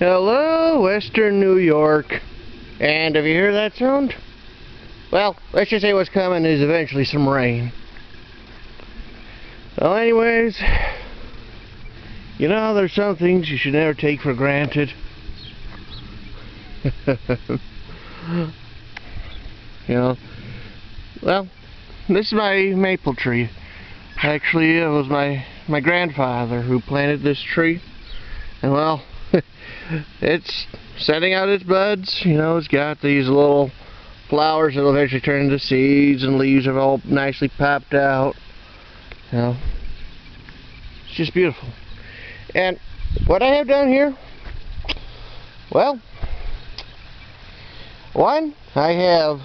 Hello, Western New York. And if you hear that sound, well, let's just say what's coming is eventually some rain. Well, anyways, you know, there's some things you should never take for granted. You know, well, this is my maple tree. Actually, it was my grandfather who planted this tree. And well, it's setting out its buds. You know, it's got these little flowers that'll eventually turn into seeds, and leaves have all nicely popped out. You know, it's just beautiful. And what I have down here, well, one, I have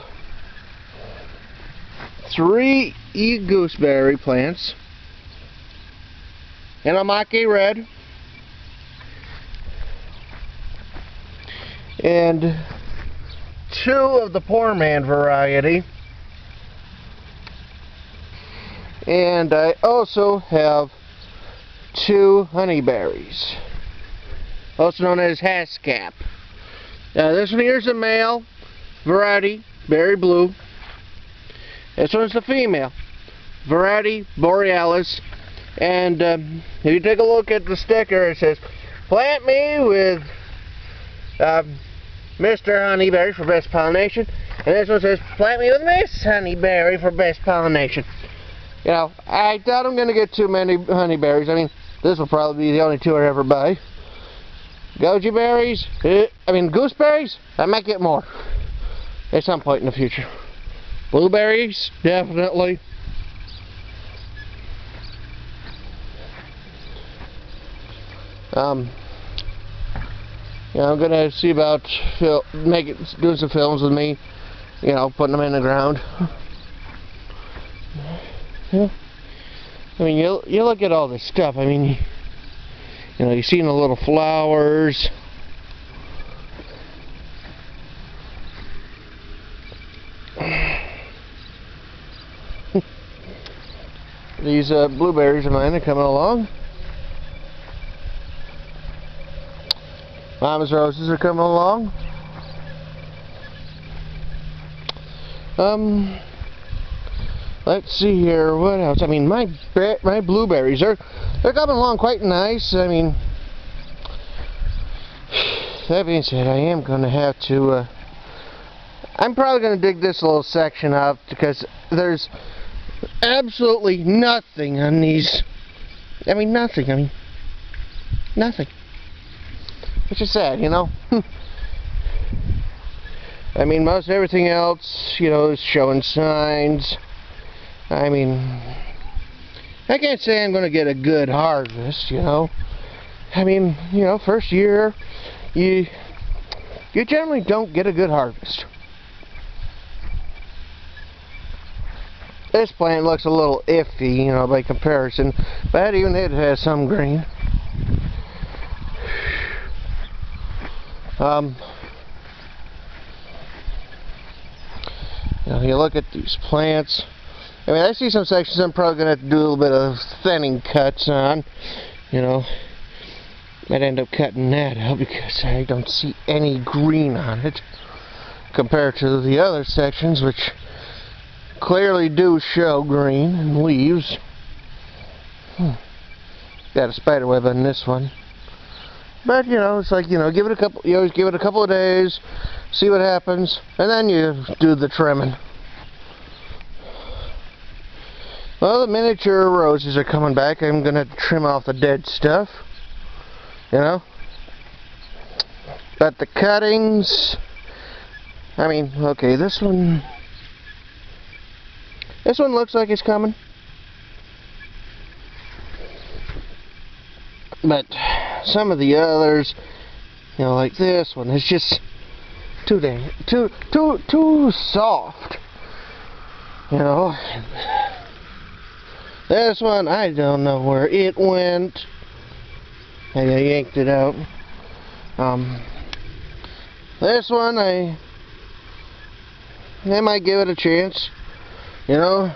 3 gooseberry plants, and a maca red, and 2 of the poor man variety, and I also have 2 honeyberries, also known as hascap. This one here is a male variety, berry blue. This one's the female variety, borealis. And if you take a look at the sticker, it says, "Plant me with Mr. Honeyberry for best pollination." And this one says, "Plant me with Miss Honeyberry for best pollination." You know, I doubt I'm going to get too many honeyberries. I mean, this will probably be the only 2 I ever buy. Goji berries, gooseberries, I might get more at some point in the future. Blueberries, definitely. You know, I'm gonna see about doing some films with me. You know, putting them in the ground. Yeah. I mean, you look at all this stuff. I mean, you know, you've seen the little flowers. These blueberries of mine are coming along. Mama's roses are coming along. Let's see here, what else? I mean, my blueberries they're coming along quite nice. I mean, that being said, I am going to have to. I'm probably going to dig this little section up because there's absolutely nothing on these. I mean, nothing. I mean, nothing. Which is sad, you know. I mean, most everything else, you know, is showing signs. I mean, I can't say I'm going to get a good harvest, you know. I mean, you know, first year, you generally don't get a good harvest. This plant looks a little iffy, you know, by comparison, but even it has some green. You know, you look at these plants. I mean, I see some sections I'm probably going to have to do a little bit of thinning cuts on. You know, might end up cutting that out because I don't see any green on it compared to the other sections, which clearly do show green and leaves. Got a spider web on this one. But, you know, it's like, you know, you always give it a couple of days, see what happens, and then you do the trimming. Well, the miniature roses are coming back. I'm going to trim off the dead stuff, you know. But the cuttings, I mean, okay, this one looks like it's coming. But some of the others, you know, like this one, is just too soft. You know, this one, I don't know where it went. I yanked it out. This one, I might give it a chance. You know.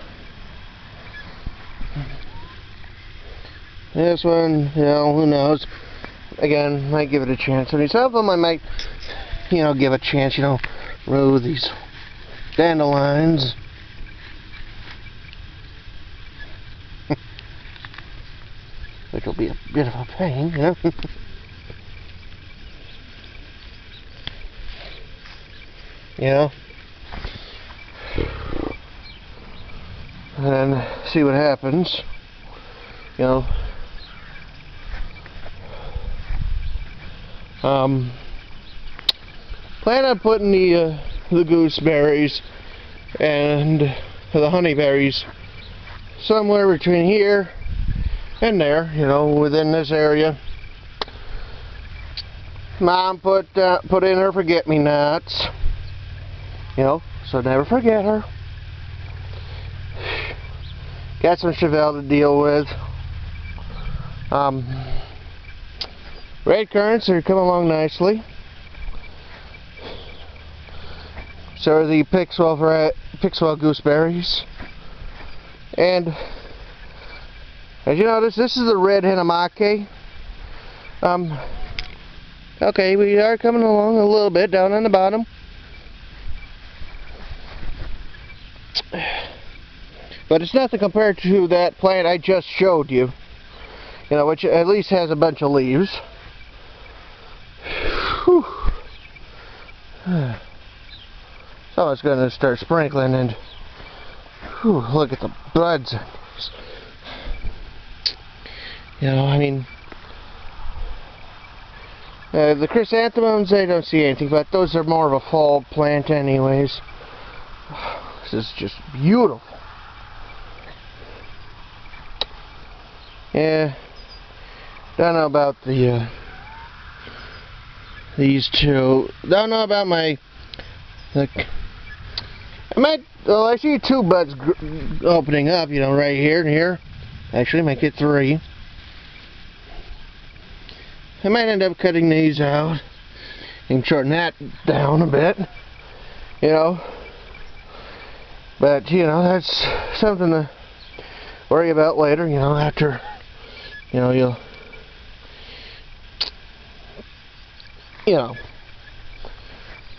This one, you know, who knows. again, might give it a chance. I mean, some of them I might, you know, give a chance, you know, row these dandelions. Which will be a bit of a pain, you know. You know. And then see what happens. You know. Plan on putting the gooseberries and the honeyberries somewhere between here and there, you know, within this area. Mom put in her forget-me-nots, you know, so never forget her. Got some Chevelle to deal with. Red currants are coming along nicely. So are the Pixwell gooseberries. And as you notice, this is the red hinamake. Okay, we are coming along a little bit down on the bottom. But it's nothing compared to that plant I just showed you. You know, which at least has a bunch of leaves. Whew. So it's going to start sprinkling, and whew, look at the buds. You know, I mean, the chrysanthemums, I don't see anything, but those are more of a fall plant anyways. This is just beautiful. Yeah, don't know about these two. Don't know about my. Well, I see two buds opening up, you know, right here and here. Actually, I might get three. I might end up cutting these out and shorten that down a bit, you know. But, you know, that's something to worry about later, you know, after, you know, you'll, you know,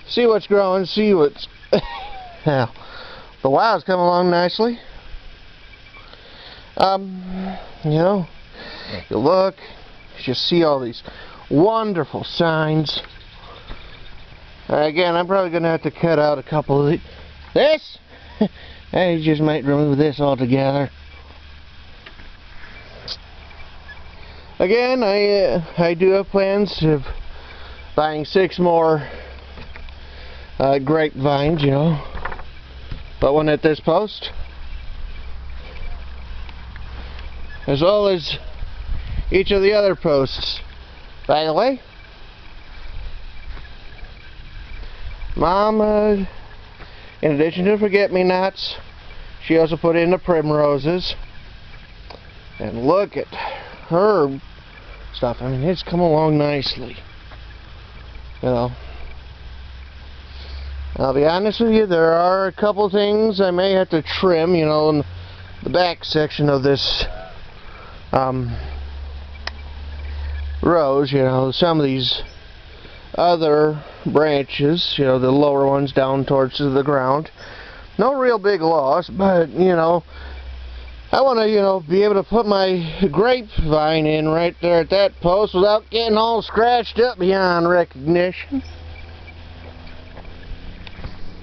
see what's growing, see what's, now, the wild's come along nicely. You know, you look, you just see all these wonderful signs. Again, I'm probably going to have to cut out a couple of this. I just might remove this altogether. Again, I do have plans of buying 6 more grapevines, you know. But one at this post, as well as each of the other posts. By the way, Mom, in addition to forget-me-nots, she also put in the primroses. And look at her stuff. I mean, it's come along nicely. You know. I'll be honest with you, there are a couple things I may have to trim, you know, in the back section of this rows, you know, some of these other branches, you know, the lower ones down towards the ground. No real big loss, but, you know, I want to, you know, be able to put my grapevine in right there at that post without getting all scratched up beyond recognition.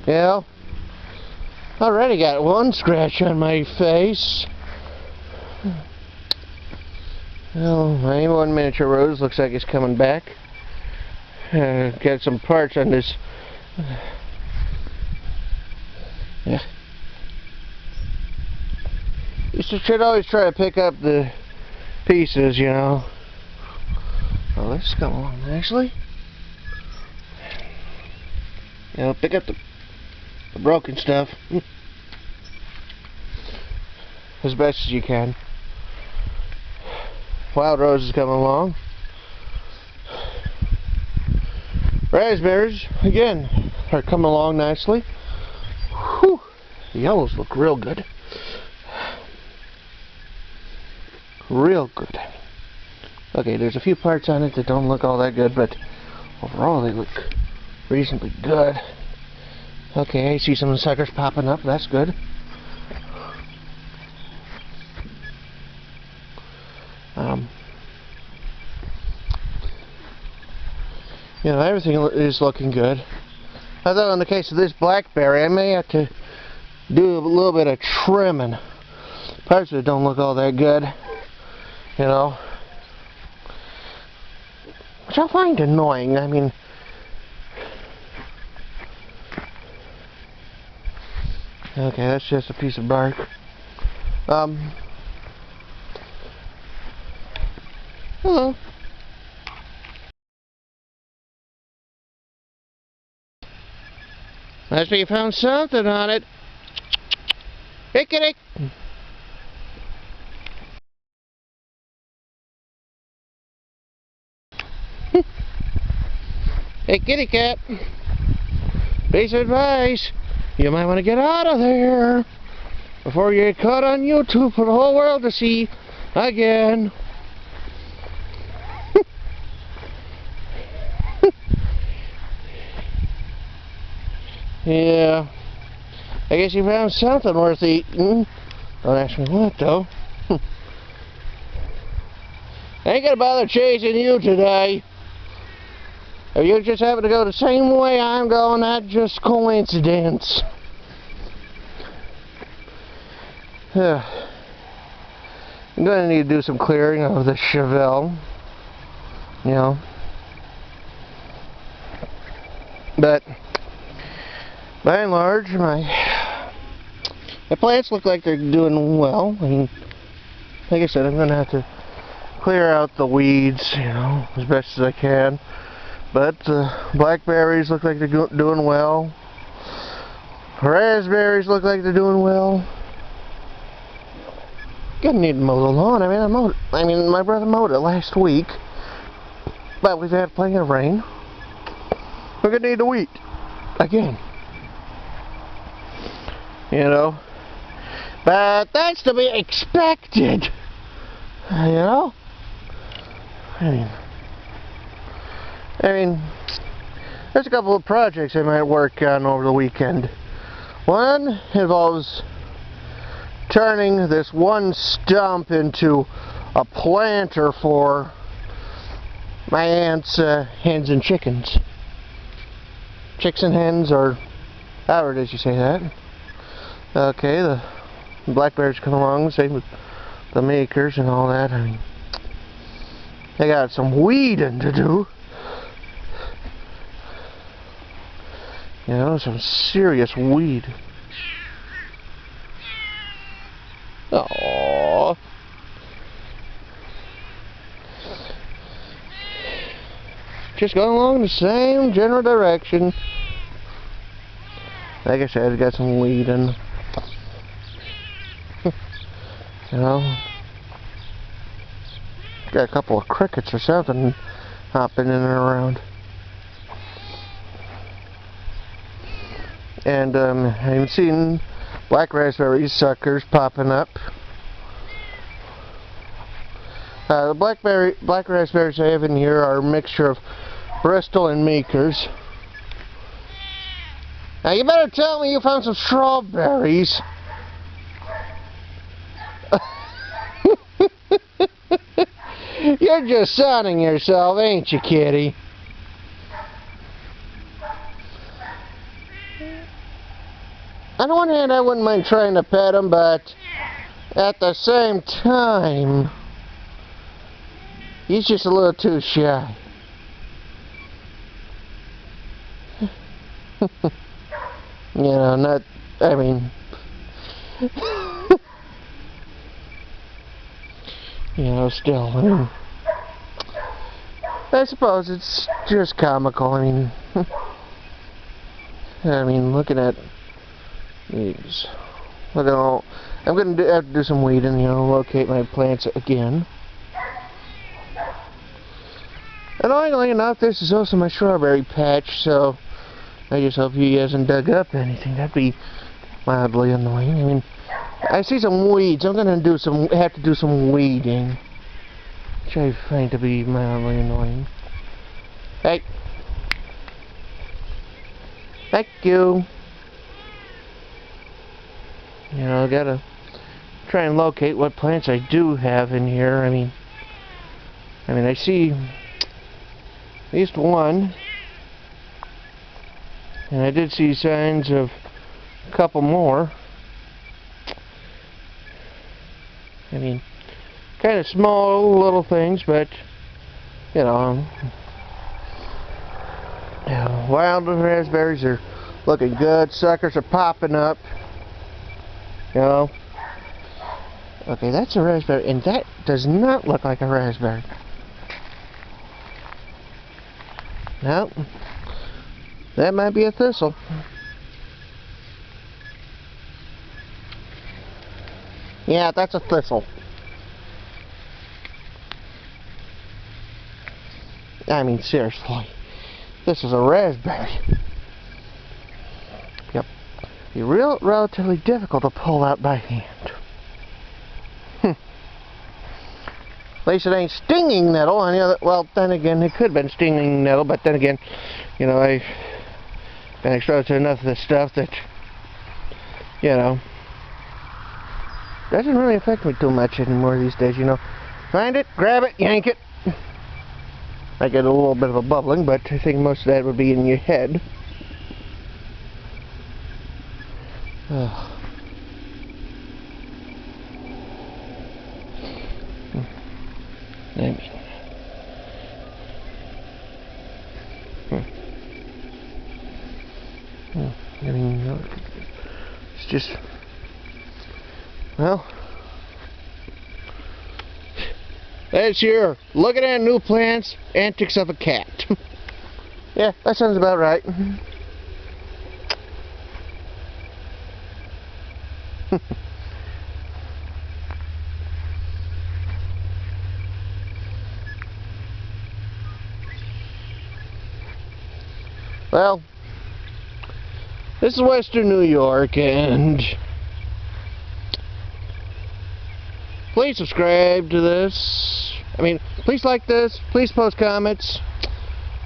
You know, already got one scratch on my face. Well, my one miniature rose looks like it's coming back. Got some parts on this. Yeah. You should always try to pick up the pieces, you know. Oh, let's come along nicely. You know, pick up the broken stuff as best as you can. Wild roses coming along. Raspberries, again, are coming along nicely. Whew, the yellows look real good. Real good. Okay, there's a few parts on it that don't look all that good, but overall they look reasonably good. Okay, I see some suckers popping up. That's good. You know, everything is looking good. Although in the case of this blackberry, I may have to do a little bit of trimming. Parts of it don't look all that good, you know, which I find annoying. I mean, okay, that's just a piece of bark. Hello. Must be you found something on it. Hey, kitty. Hey, kitty cat. Piece of advice. You might want to get out of there before you get caught on YouTube for the whole world to see again. Yeah. I guess you found something worth eating. Don't ask me what, though. I ain't gonna bother chasing you today. If you just happen to go the same way I'm going, that's just coincidence. I'm gonna need to do some clearing of the Chevelle. You know. But by and large, my plants look like they're doing well. I mean, like I said, I'm gonna have to clear out the weeds, you know, as best as I can. But blackberries look like they're doing well. Raspberries look like they're doing well. Gonna need to mow the lawn. I mean, my brother mowed it last week, but we've had plenty of rain. We're gonna need to weed again. You know, but that's to be expected. You know, I mean, there's a couple of projects I might work on over the weekend. One involves turning this one stump into a planter for my aunt's hens and chickens. Chicks and hens, or however it is you say that. Okay, the blackberries come along, same with the makers and all that. I mean, they got some weeding to do. You know, some serious weed. Aww. Just going along the same general direction. Like I said, it's got some weeding. You know, got a couple of crickets or something hopping in and around. And I'm seeing black raspberry suckers popping up. The black raspberries I have in here are a mixture of Bristol and Makers. Now you better tell me you found some strawberries. You're just sunning yourself, ain't you, kitty? On the one hand, I wouldn't mind trying to pet him, but at the same time, he's just a little too shy. You know, not, I mean, you know, still, I suppose it's just comical. I mean, looking at these, look at all, I'm going to have to do some weeding, you know, locate my plants again. Annoyingly enough, this is also my strawberry patch, so I just hope he hasn't dug up anything. That'd be mildly annoying. I mean, I see some weeds. I'm gonna have to do some weeding. which I find to be mildly annoying. Hey! Thank you! You know, I gotta try and locate what plants I do have in here. I mean, I see at least one, and I did see signs of a couple more. I mean, kind of small little things, but you know, wild raspberries are looking good. Suckers are popping up. You know. Okay, that's a raspberry, and that does not look like a raspberry. Nope. That might be a thistle. Yeah, that's a thistle. I mean, seriously. This is a raspberry. Yep. Be relatively difficult to pull out by hand. At least it ain't stinging nettle. On the other, well, then again, it could have been stinging nettle, but then again, you know, I've been exposed to enough of this stuff that, you know, doesn't really affect me too much anymore these days, you know. Find it, grab it, yank it. I get a little bit of a bubbling, but I think most of that would be in your head. Oh. I mean, it's just, well, that's your looking at new plants, antics of a cat. Yeah, that sounds about right. Well, this is Western New York, and please subscribe to this. I mean, please like this. Please post comments.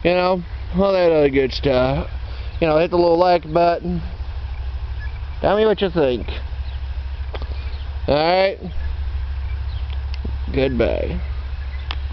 You know, all that other good stuff. You know, hit the little like button. Tell me what you think. Alright. Goodbye.